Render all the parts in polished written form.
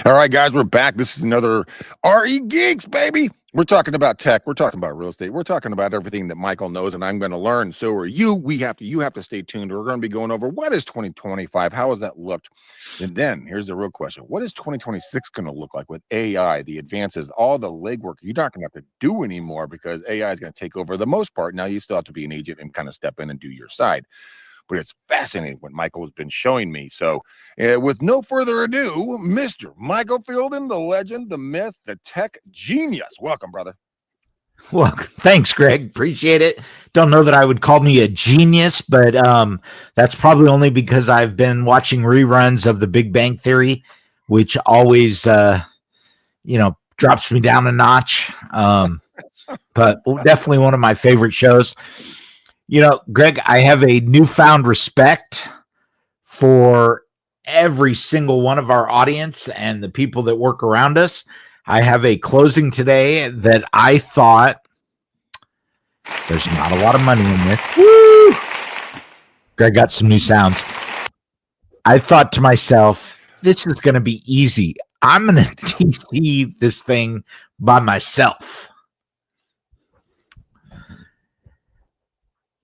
All right, guys, we're back. This is another RE Geeks, baby. We're talking about tech. We're talking about real estate. We're talking about everything that Michael knows, and I'm going to learn. So are you. You have to stay tuned. We're going to be going over what is 2025, how has that looked, and then here's the real question: what is 2026 going to look like with AI, the advances, all the legwork you're not going to have to do anymore because AI is going to take over the most part. Now you still have to be an agent and kind of step in and do your side. But it's fascinating what Michael has been showing me. So with no further ado, Mr. Michael Fielden, the legend, the myth, the tech genius. Welcome, brother. Well, thanks, Greg. Appreciate it. Don't know that I would call me a genius, but that's probably only because I've been watching reruns of The Big Bang Theory, which always, drops me down a notch. But definitely one of my favorite shows. You know, Greg, I have a newfound respect for every single one of our audience and the people that work around us. I have a closing today that I thought there's not a lot of money in this. Woo! Greg got some new sounds. I thought to myself, this is going to be easy. I'm going to TC this thing by myself.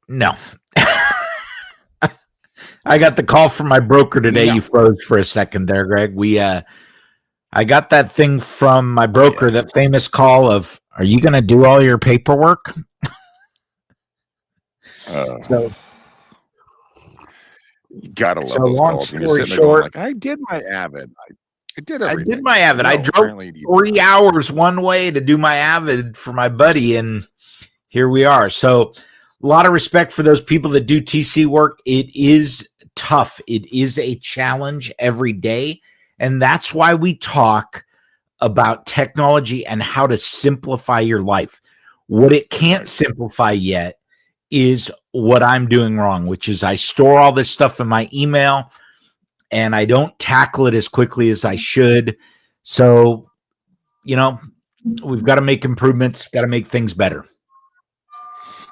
No. I got the call from my broker today. You froze for a second there, Greg. I got that thing from my broker, that famous call of, are you going to do all your paperwork? So you gotta love those calls. When you're sitting there going like, I did my Avid. I did my Avid. I drove 3 hours one way to do my Avid for my buddy, and here we are. So a lot of respect for those people that do TC work. It is tough. It is a challenge every day. And that's why we talk about technology and how to simplify your life. What it can't simplify yet is what I'm doing wrong, which is I store all this stuff in my email and I don't tackle it as quickly as I should. So, we've got to make improvements, got to make things better.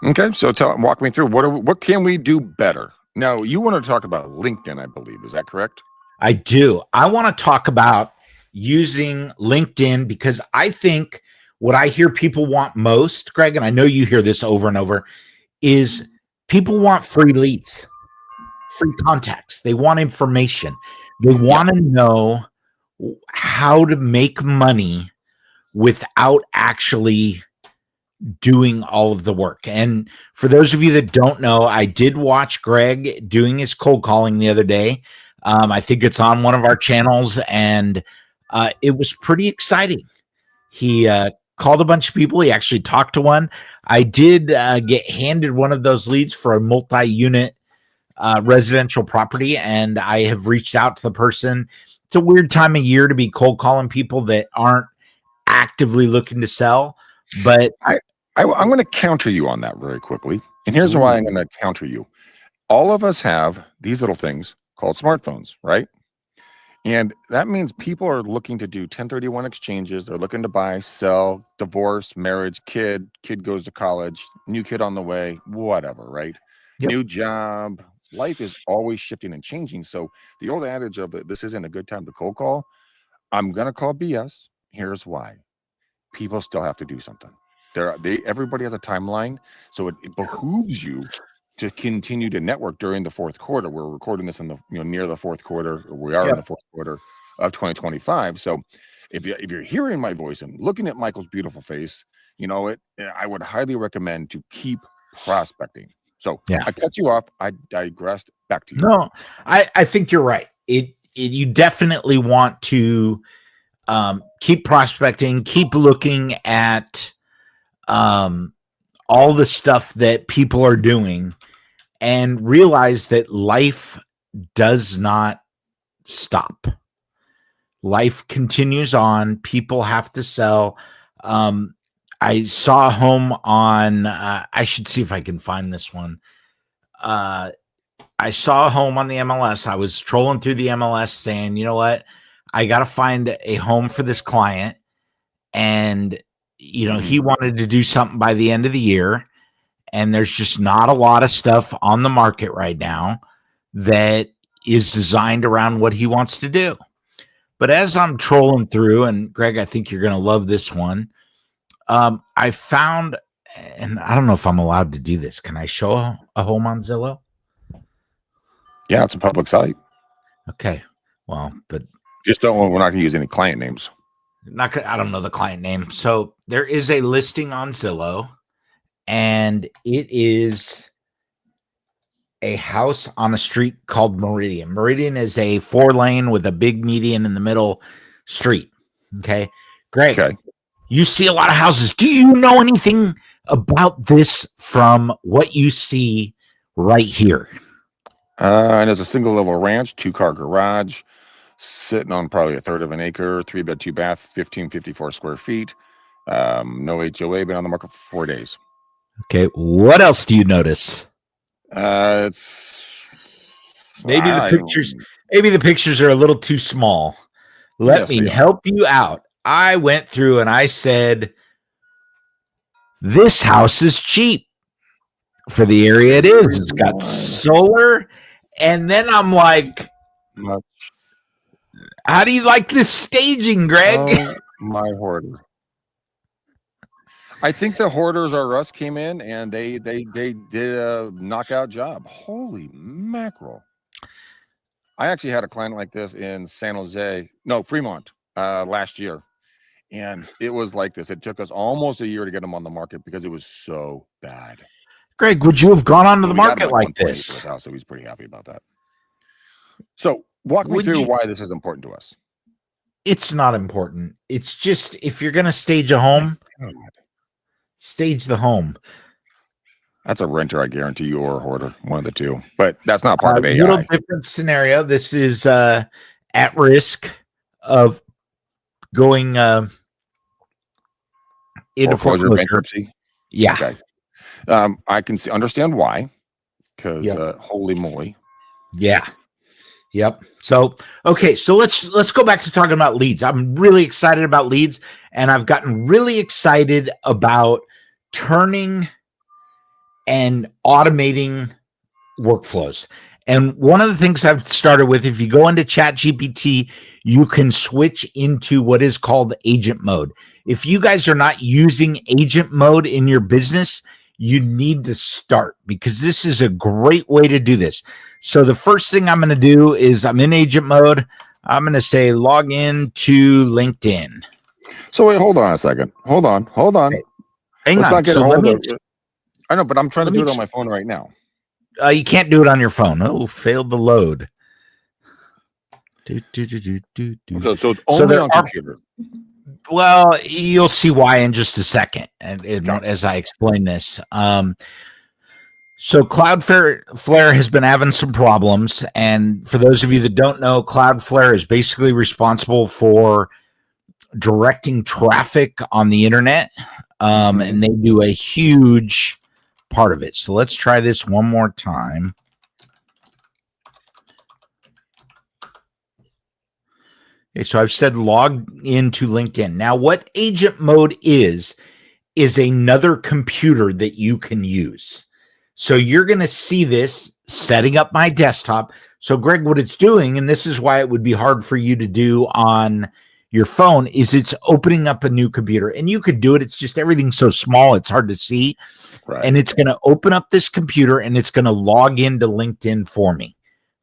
Okay, so walk me through what can we do better? Now, you want to talk about LinkedIn, I believe. Is that correct? I do. I want to talk about using LinkedIn because I think what I hear people want most, Greg, and I know you hear this over and over, is people want free leads, free contacts. They want information. They want to know how to make money without actually doing all of the work. And for those of you that don't know, I did watch Greg doing his cold calling the other day. I think it's on one of our channels, and it was pretty exciting. He called a bunch of people. He actually talked to one. I did get handed one of those leads for a multi-unit residential property, and I have reached out to the person. It's a weird time of year to be cold calling people that aren't actively looking to sell, but I'm going to counter you on that very quickly. And here's why I'm going to counter you. All of us have these little things called smartphones, right? And that means people are looking to do 1031 exchanges. They're looking to buy, sell, divorce, marriage, kid goes to college, new kid on the way, whatever, right? Yep. New job. Life is always shifting and changing. So the old adage of this isn't a good time to cold call, I'm going to call BS. Here's why. People still have to do something. Everybody has a timeline, so it behooves you to continue to network during the fourth quarter. We're recording this in the near the fourth quarter, or we are in the fourth quarter of 2025. So if you're hearing my voice and looking at Michael's beautiful face, I would highly recommend to keep prospecting. So I cut you off. I digressed. Back to you. No, I think you're right. You definitely want to keep prospecting, keep looking at all the stuff that people are doing, and realize that life does not stop. Life continues on. People have to sell. I saw a home on, I should see if I can find this one. I saw a home on the MLS. I was trolling through the MLS saying, you know what? I got to find a home for this client. And he wanted to do something by the end of the year, and there's just not a lot of stuff on the market right now that is designed around what he wants to do. But as I'm trolling through, and Greg, I think you're going to love this one. I found, and I don't know if I'm allowed to do this. Can I show a home on Zillow? Yeah, it's a public site. Okay. Well, but Just don't. We're not going to use any client names. I don't know the client name. So there is a listing on Zillow, and it is a house on a street called Meridian. Meridian is a 4-lane with a big median in the middle street. Okay. Greg, Okay. you see a lot of houses. Do you know anything about this from what you see right here? And it's a single level ranch, 2-car garage, sitting on probably 1/3 of an acre, 3-bed, 2-bath, 1554 square feet. No HOA, been on the market for 4 days. Okay. What else do you notice? It's Maybe the pictures are a little too small. Let me help you out. I went through and I said, this house is cheap for the area it is. It's got solar. And then I'm like, how do you like this staging, Greg? Oh, my hoarder. I think the hoarders R Us came in and they did a knockout job. Holy mackerel. I actually had a client like this in Fremont last year. And it was like this. It took us almost a year to get them on the market because it was so bad. Greg, would you have gone onto the market like this? So he's pretty happy about that. So walk me through why this is important to us. It's not important. It's just, if you're going to stage a home, stage the home. That's a renter, I guarantee you, or a hoarder, one of the two. But that's not part of AI. A little different scenario. This is at risk of going into foreclosure, bankruptcy. Yeah. Okay. I can understand why, because holy moly. Yeah. Yep. So, okay. So let's go back to talking about leads. I'm really excited about leads, and I've gotten really excited about turning and automating workflows. And one of the things I've started with, if you go into ChatGPT, you can switch into what is called agent mode. If you guys are not using agent mode in your business, you need to start, because this is a great way to do this. So the first thing I'm going to do is, I'm in agent mode. I'm going to say log in to LinkedIn. So wait, hold on a second. Hold on. Okay. Hang on. I know, but I'm trying to do it on my phone right now. You can't do it on your phone. Oh, failed the load. So it's only on computer. Well, you'll see why in just a second, as I explain this. So Cloudflare has been having some problems, and for those of you that don't know, Cloudflare is basically responsible for directing traffic on the internet, and they do a huge part of it. So let's try this one more time. Okay, so I've said log into LinkedIn. Now, what agent mode is another computer that you can use. So you're going to see this setting up my desktop. So Greg, what it's doing, and this is why it would be hard for you to do on your phone, is it's opening up a new computer. And you could do it. It's just everything's so small, it's hard to see. Right. And it's going to open up this computer and it's going to log into LinkedIn for me.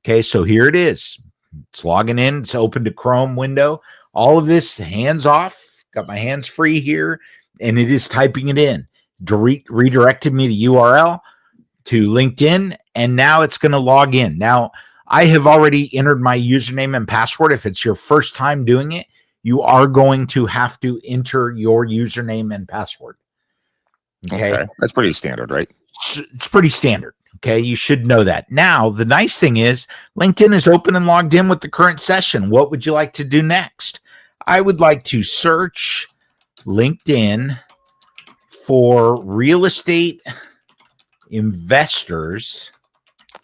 Okay, so here it is. It's logging in. It's open to Chrome window. All of this hands off. Got my hands free here, and it is typing it in. Redirected me to URL to LinkedIn, and now it's going to log in. Now, I have already entered my username and password. If it's your first time doing it, you are going to have to enter your username and password. Okay. That's pretty standard, right? It's pretty standard. Okay, you should know that. Now, the nice thing is LinkedIn is open and logged in with the current session. What would you like to do next? I would like to search LinkedIn for real estate investors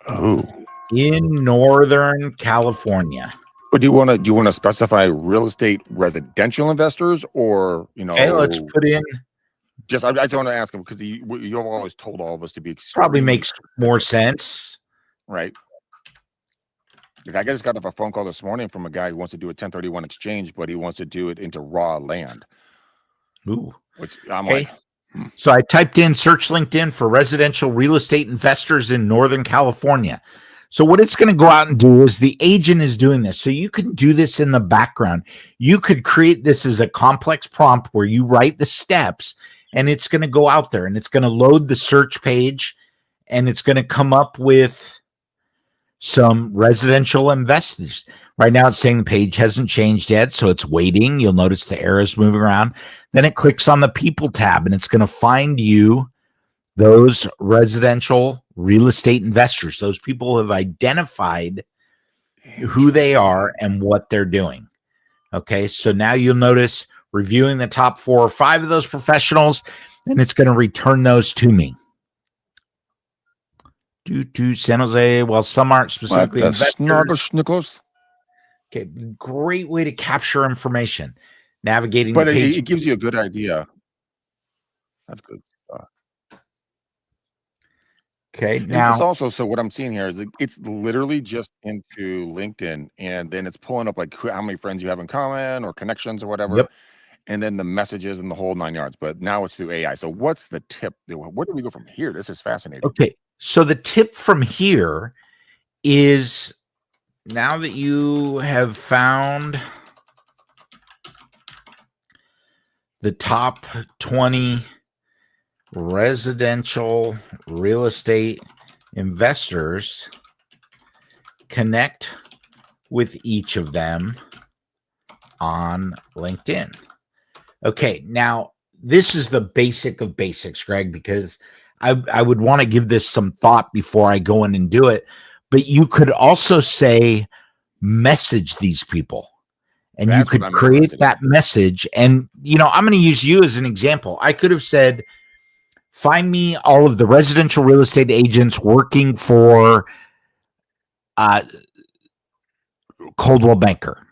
in Northern California. But do you want to specify real estate residential investors, or Okay, let's put in. I just want to ask him, because you've always told all of us to be probably makes more sense, right? Like I just got off a phone call this morning from a guy who wants to do a 1031 exchange, but he wants to do it into raw land. Ooh. Which I'm Okay. like, So I typed in search LinkedIn for residential real estate investors in Northern California. So what it's going to go out and do is the agent is doing this. So you can do this in the background. You could create this as a complex prompt where you write the steps and it's going to go out there and it's going to load the search page and it's going to come up with some residential investors. Right now it's saying the page hasn't changed yet, so it's waiting. You'll notice the arrows moving around. Then it clicks on the people tab and it's going to find you those residential real estate investors. Those people have identified who they are and what they're doing. Okay, so now you'll notice reviewing the top 4 or 5 of those professionals, and it's going to return those to me. To San Jose, well, some aren't specifically investors. Okay, great way to capture information. Navigating but the page. it gives you a good idea. That's good stuff. Okay, now it's also, so what I'm seeing here is it's literally just into LinkedIn, and then it's pulling up like how many friends you have in common or connections or whatever. Yep. And then the messages and the whole 9 yards. But now it's through AI. So what's the tip? Where do we go from here? This is fascinating. Okay, so the tip from here is, now that you have found the top 20 residential real estate investors, connect with each of them on LinkedIn. Okay, now this is the basic of basics, Greg, because I would want to give this some thought before I go in and do it. But you could also say, message these people. And you could create that message. And, I'm going to use you as an example. I could have said, find me all of the residential real estate agents working for Coldwell Banker.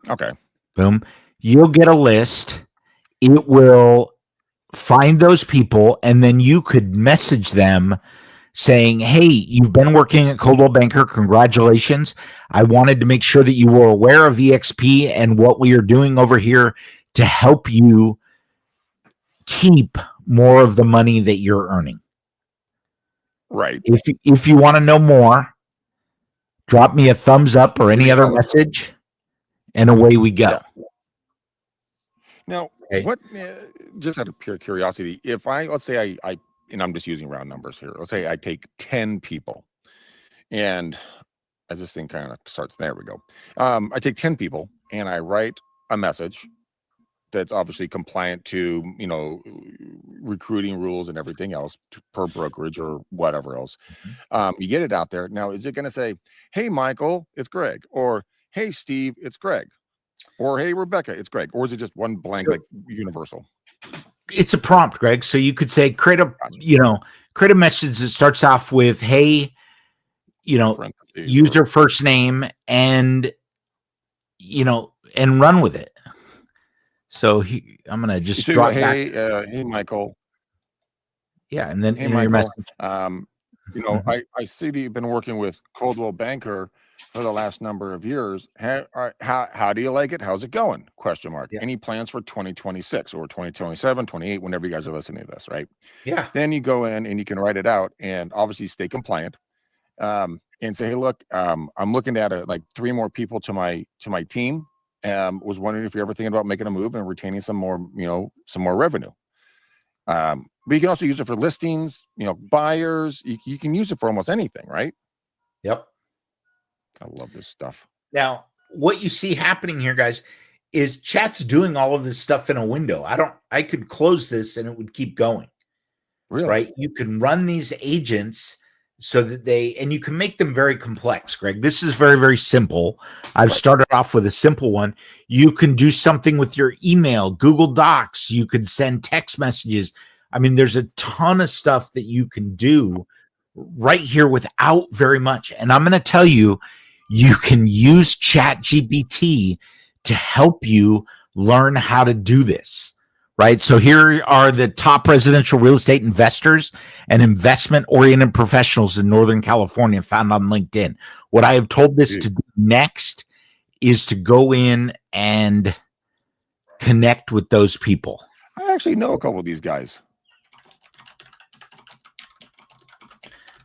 Okay. Boom. You'll get a list. It will find those people, and then you could message them saying, hey, you've been working at Coldwell Banker. Congratulations. I wanted to make sure that you were aware of EXP and what we are doing over here to help you keep more of the money that you're earning. Right. If you want to know more, drop me a thumbs up or any other message, and away we go. Yeah. Now, what, just out of pure curiosity, if let's say I and I'm just using round numbers here. Let's say I take 10 people, and as this thing kind of starts, there we go. I take 10 people and I write a message that's obviously compliant to, recruiting rules and everything else per brokerage or whatever else. You get it out there. Now, is it going to say, hey, Michael, it's Greg, or hey, Steve, it's Greg, or hey, Rebecca, it's Greg, or is it just one blank, like universal? It's a prompt, Greg. So you could say, create a message that starts off with, hey, user first name, and and run with it. So I'm going to just drop back. Hey, Michael. Yeah. And then hey, Michael, I see that you've been working with Coldwell Banker for the last number of years. How do you like it? How's it going? ? Yeah. Any plans for 2026 or 2027, 28, whenever you guys are listening to this, right? Yeah. Then you go in and you can write it out and obviously stay compliant. And say, hey, look, I'm looking to add like 3 more people to my team. Was wondering if you're ever thinking about making a move and retaining some more revenue. But you can also use it for listings, buyers. You can use it for almost anything, right? Yep. I love this stuff. Now, what you see happening here, guys, is chat's doing all of this stuff in a window. I could close this and it would keep going. Really? Right? You can run these agents so that and you can make them very complex, Greg. This is very, very simple. I've started off with a simple one. You can do something with your email, Google Docs. You can send text messages. I mean, there's a ton of stuff that you can do right here without very much. And I'm going to tell you, you can use ChatGPT to help you learn how to do this, right? So here are the top residential real estate investors and investment-oriented professionals in Northern California found on LinkedIn. What I have told this to do next is to go in and connect with those people. I actually know a couple of these guys.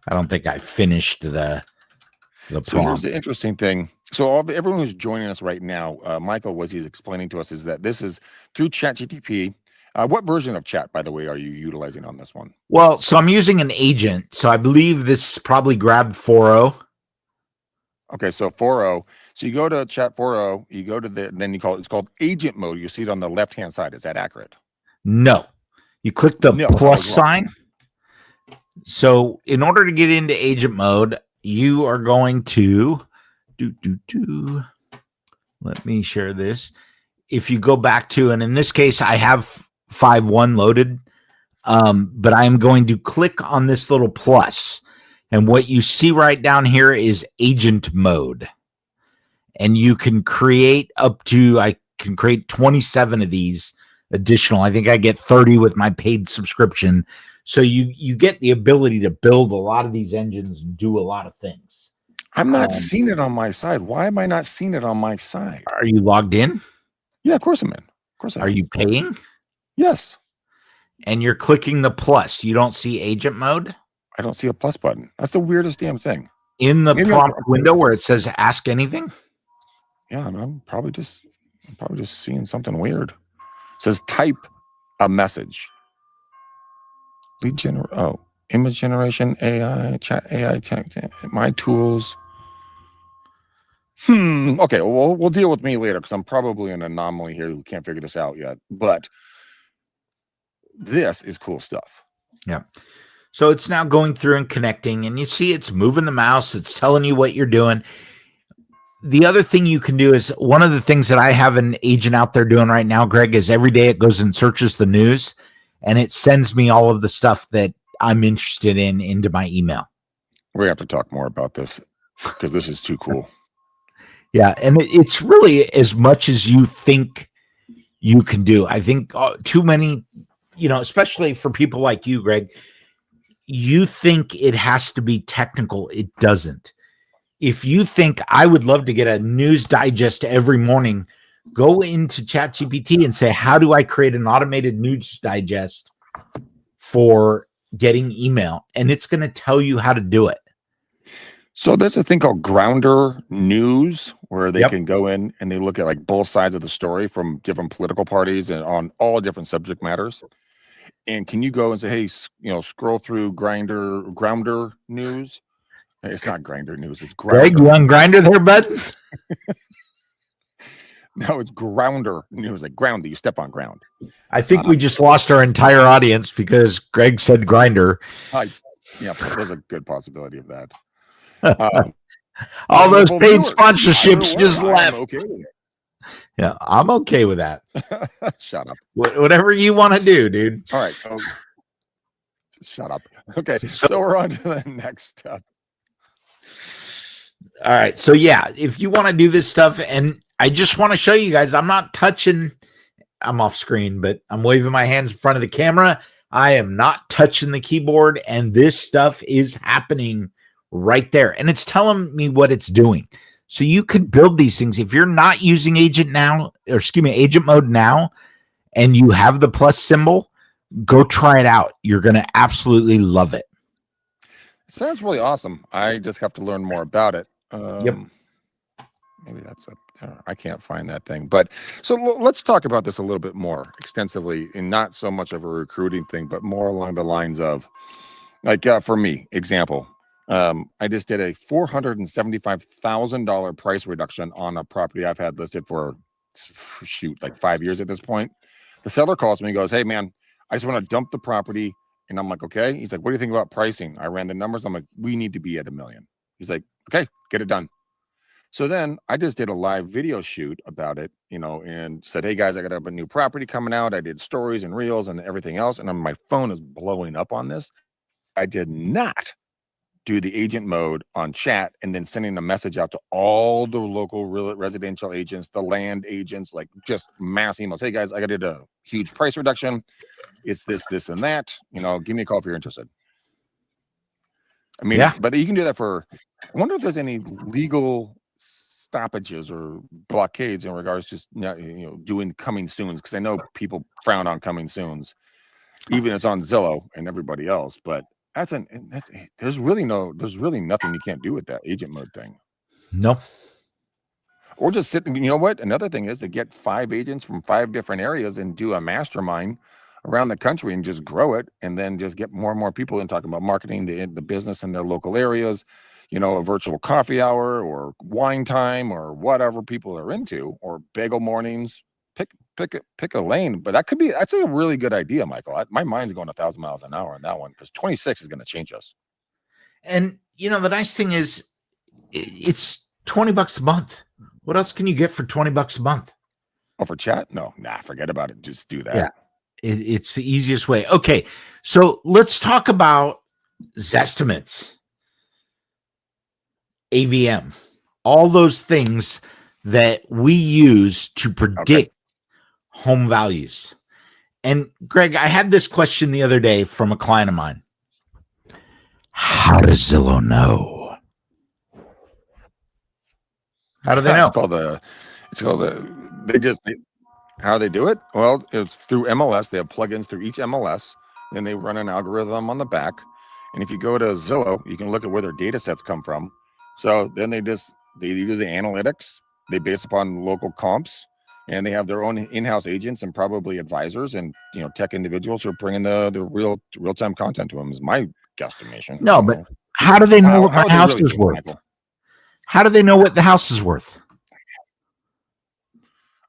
I don't think I finished the So prompt. here's the interesting thing. So everyone who's joining us right now, Michael, what he's explaining to us is that this is through ChatGPT. What version of chat, by the way, are you utilizing on this one? Well, so I'm using an agent. So I believe this probably grabbed 4.0. Okay, so 4.0. So you go to chat 4.0, you go to then it's called agent mode. You see it on the left-hand side. Is that accurate? No. You click the No, plus sign. So in order to get into agent mode, you are going to let me share this. If you go back to, and in this case, I have 5.1 loaded, but I'm going to click on this little plus. And what you see right down here is agent mode. And you can create I can create 27 of these additional. I think I get 30 with my paid subscription. So you get the ability to build a lot of these engines and do a lot of things. I'm not seeing it on my side. Why am I not seeing it on my side? Are you logged in? Yeah, of course I'm in. Of course I am. Are you paying? Yes. And you're clicking the plus. You don't see agent mode? I don't see a plus button. That's the weirdest damn thing. In the prompt window where it says ask anything? Yeah, I'm probably just seeing something weird. It says type a message. Image generation, AI, chat, AI, my tools. Okay, well, we'll deal with me later because I'm probably an anomaly here who can't figure this out yet. But this is cool stuff. Yeah. So it's now going through and connecting, and you see it's moving the mouse. It's telling you what you're doing. The other thing you can do is one of the things that I have an agent out there doing right now, Greg, is every day it goes and searches the news, and it sends me all of the stuff that I'm interested in into my email. We have to talk more about this because this is too cool. Yeah, and it's really as much as you think you can do. I think too many, especially for people like you, Greg, you think it has to be technical. It doesn't. If you think I would love to get a news digest every morning, go into ChatGPT and say, how do I create an automated news digest for getting email? And it's going to tell you how to do it. So there's a thing called Grounder News where they can go in and they look at like both sides of the story from different political parties and on all different subject matters. And can you go and say, hey, scroll through Grounder News? It's not Grinder News. It's Grounder. Greg, you on Grinder there, bud? No, it's Grounder News, like ground that you step on ground. I think we just lost our entire audience because Greg said Grinder. Yeah, there's a good possibility of that. All those paid sponsorships just left. I'm okay with it. Yeah, I'm okay with that. Shut up. Whatever you want to do, dude. All right, so shut up. Okay, so we're on to the next step. All right, so yeah, if you want to do this stuff, and I just want to show you guys, I'm not touching, I'm off screen, but I'm waving my hands in front of the camera. I am not touching the keyboard, and this stuff is happening right there, and it's telling me what it's doing. So you could build these things. If you're not using agent mode now, and you have the plus symbol, go try it out. You're going to absolutely love it. It sounds really awesome. I just have to learn more about it. Yep. Maybe that's I can't find that thing. But so let's talk about this a little bit more extensively, and not so much of a recruiting thing, but more along the lines of, like, for me, example, I just did a $475,000 price reduction on a property I've had listed for like 5 years at this point. The seller calls me and goes, hey man, I just want to dump the property. And I'm like, okay. He's like, what do you think about pricing? I ran the numbers. I'm like, we need to be at $1 million. He's like, okay, get it done. So then I just did a live video shoot about it, and said, hey guys, I got a new property coming out. I did stories and reels and everything else. And my phone is blowing up on this. I did not do the agent mode on chat and then sending a message out to all the local residential agents, the land agents, like just mass emails. Hey guys, I got a huge price reduction. It's this, and that. Give me a call if you're interested. I mean, yeah. But you can do that for. I wonder if there's any legal stoppages or blockades in regards to doing coming soons, because I know people frown on coming soons, even it's on Zillow and everybody else. But there's really nothing you can't do with that agent mode thing. No. Or just sit. You know what? Another thing is to get 5 agents from 5 different areas and do a mastermind around the country and just grow it, and then just get more and more people in talking about marketing the business in their local areas. A virtual coffee hour or wine time or whatever people are into, or bagel mornings. Pick a lane. But that's a really good idea, Michael. My mind's going 1,000 miles an hour on that one, because 26 is going to change us. And the nice thing is, it's $20 a month. What else can you get for $20 a month? Oh, for chat? No, forget about it. Just do that. Yeah, it's the easiest way. Okay, so let's talk about Zestimates, AVM, all those things that we use to predict home values. And Greg, I had this question the other day from a client of mine. How does Zillow know? How do they know? How they do it? Well, it's through MLS. They have plugins through each MLS, and they run an algorithm on the back. And if you go to Zillow, you can look at where their data sets come from. So then they do the analytics. They base upon local comps, and they have their own in-house agents and probably advisors and tech individuals who are bringing the real-time content to them. Is my guesstimation. No, but how do they know what the house is worth? Michael? How do they know what the house is worth?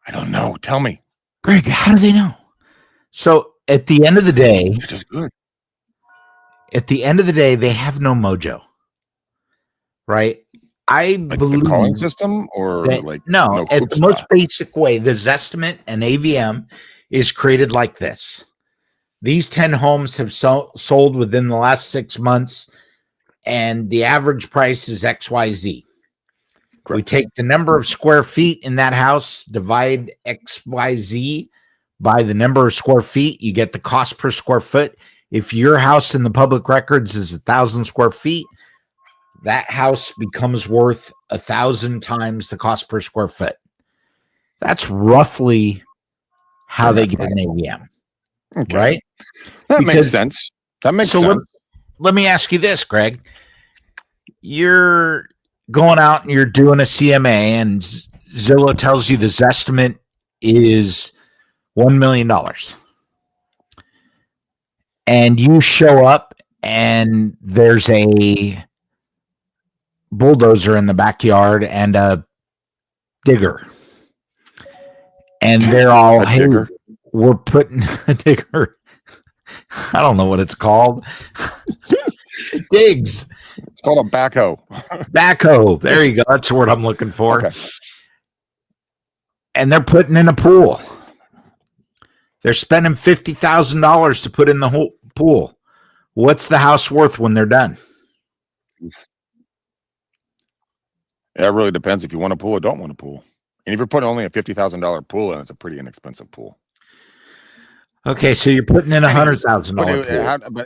I don't know. Tell me, Greg. How do they know? So at the end of the day, it's just good. At the end of the day, they have no mojo, right? I believe the calling system, or no at the most basic way, the Zestimate and AVM is created like this. These 10 homes have sold within the last 6 months, and the average price is XYZ. Correct. We take the number of square feet in that house, divide XYZ by the number of square feet, you get the cost per square foot. If your house in the public records is 1,000 square feet, that house becomes worth 1,000 times the cost per square foot. That's roughly how they get an AVM. Okay. Right? That makes sense. That makes sense. Let me ask you this, Greg. You're going out and you're doing a CMA, and Zillow tells you the Zestimate is $1 million. And you show up and there's a bulldozer in the backyard and a digger. And they're all, hey, we're putting a digger. I don't know what it's called. It digs. It's called a backhoe. Backhoe. There you go. That's the word I'm looking for. Okay. And they're putting in a pool. They're spending $50,000 to put in the whole pool. What's the house worth when they're done? Yeah, it really depends if you want a pool or don't want a pool. And if you're putting only a $50,000 pool in, it's a pretty inexpensive pool. Okay, so you're putting in $100,000 pool.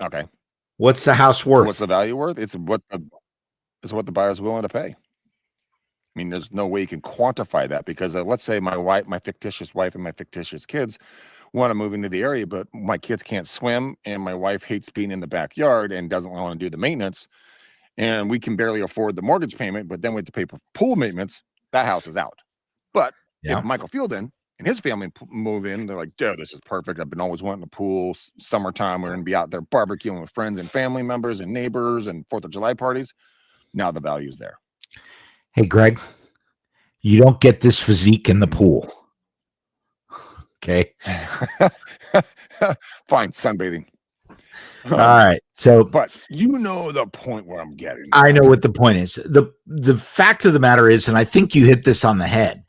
Okay. What's the house worth? What's the value worth? It's what the buyer's willing to pay. I mean, there's no way you can quantify that, because let's say my fictitious wife and my fictitious kids want to move into the area, but my kids can't swim and my wife hates being in the backyard and doesn't want to do the maintenance, and we can barely afford the mortgage payment, but then we have to pay for pool maintenance. That house is out. But if Michael Fielden and his family move in, they're like, dude, this is perfect. I've been always wanting a pool. Summertime, we're going to be out there barbecuing with friends and family members and neighbors and 4th of July parties. Now the value's there. Hey, Greg, you don't get this physique in the pool. Okay. Fine. Sunbathing. All right. So, but you know the point where I'm getting. I know what the point is. The fact of the matter is, and I think you hit this on the head,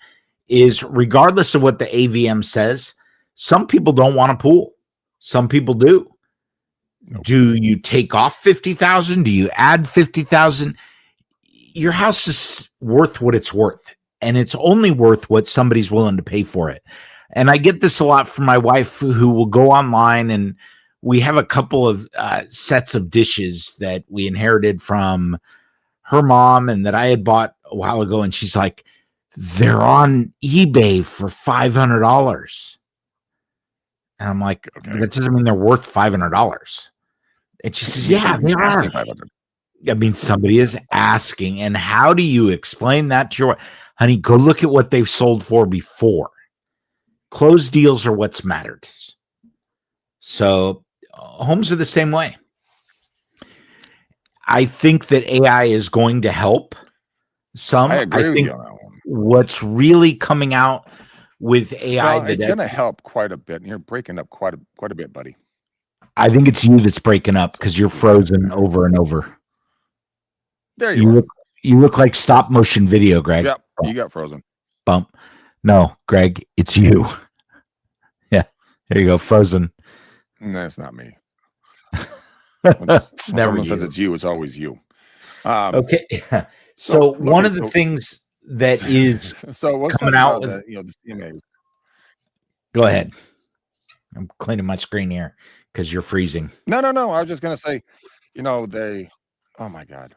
is regardless of what the AVM says, some people don't want a pool. Some people do. Nope. Do you take off 50,000? Do you add 50,000? Your house is worth what it's worth, and it's only worth what somebody's willing to pay for it. And I get this a lot from my wife, who will go online, and we have a couple of sets of dishes that we inherited from her mom and that I had bought a while ago. And she's like, they're on eBay for $500. And I'm like, Okay. that doesn't mean they're worth $500. And she says, yeah, they are. 500. I mean, somebody is asking. And how do you explain that to your, honey, go look at what they've sold for before. Closed deals are what's mattered. So homes are the same way. I think that AI is going to help some. I agree with think you on that one. what's really coming out with AI, Well, it's going to help quite a bit. And you're breaking up quite a bit, buddy. I think it's you that's breaking up because you're frozen over and over. There you are. You look like stop motion video, Greg. Yep, you got frozen. Bump. No, Greg, it's you. Yeah, there you go, frozen. No, it's not me. It's when never someone you. says it's you, it's always you. Okay. So one of the things that is what's coming out with, the CMAs. Go ahead. I'm cleaning my screen here because you're freezing. No. I was just gonna say, oh my God,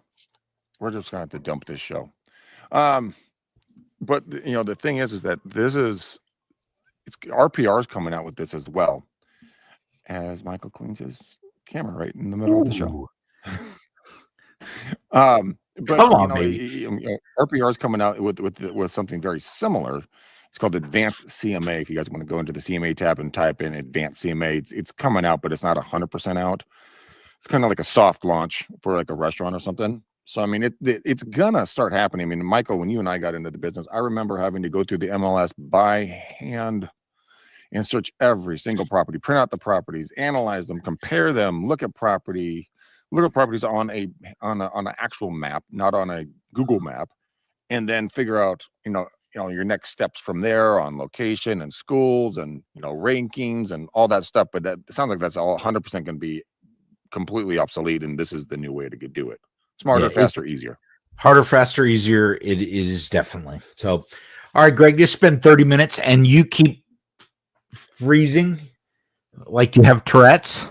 we're just gonna have to dump this show. But the thing is that it's RPR is coming out with this as well. As Michael cleans his camera right in the middle of the show. But come on, baby. RPR is coming out with something very similar. It's called Advanced CMA. If you guys want to go into the CMA tab and type in Advanced CMA, it's coming out, but it's not 100% out. It's kind of like a soft launch for like a restaurant or something. So I mean, it's gonna start happening. I mean, Michael, when you and I got into the business, I remember having to go through the MLS by hand and search every single property, print out the properties, analyze them, compare them, look at properties on an actual map, not on a Google map, and then figure out your next steps from there on location and schools and rankings and all that stuff. But that sounds like that's all 100% going to be completely obsolete, and this is the new way to do it. Smarter, faster, easier. Harder, faster, easier. It is definitely. So, all right, Greg, this has been 30 minutes, and you keep freezing like you have Tourette's,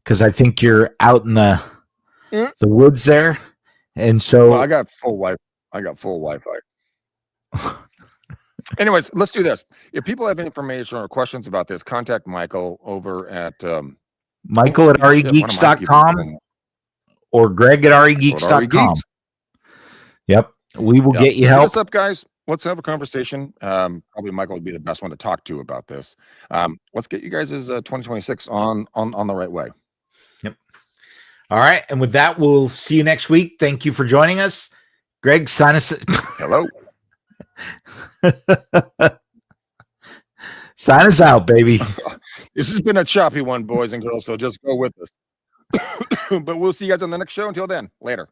because I think you're out in the woods there. And so I got full Wi-Fi. Anyways, let's do this. If people have information or questions about this, contact Michael over at Michael at regeeks.com or Greg at regeeks.com. Yep. We will get you help. What's up, guys? Let's have a conversation. Probably Michael would be the best one to talk to about this. Let's get you guys' 2026 on the right way. Yep. All right. And with that, we'll see you next week. Thank you for joining us. Greg, sign us. Hello. Sign us out, baby. This has been a choppy one, boys and girls, so just go with us. But we'll see you guys on the next show. Until then, later.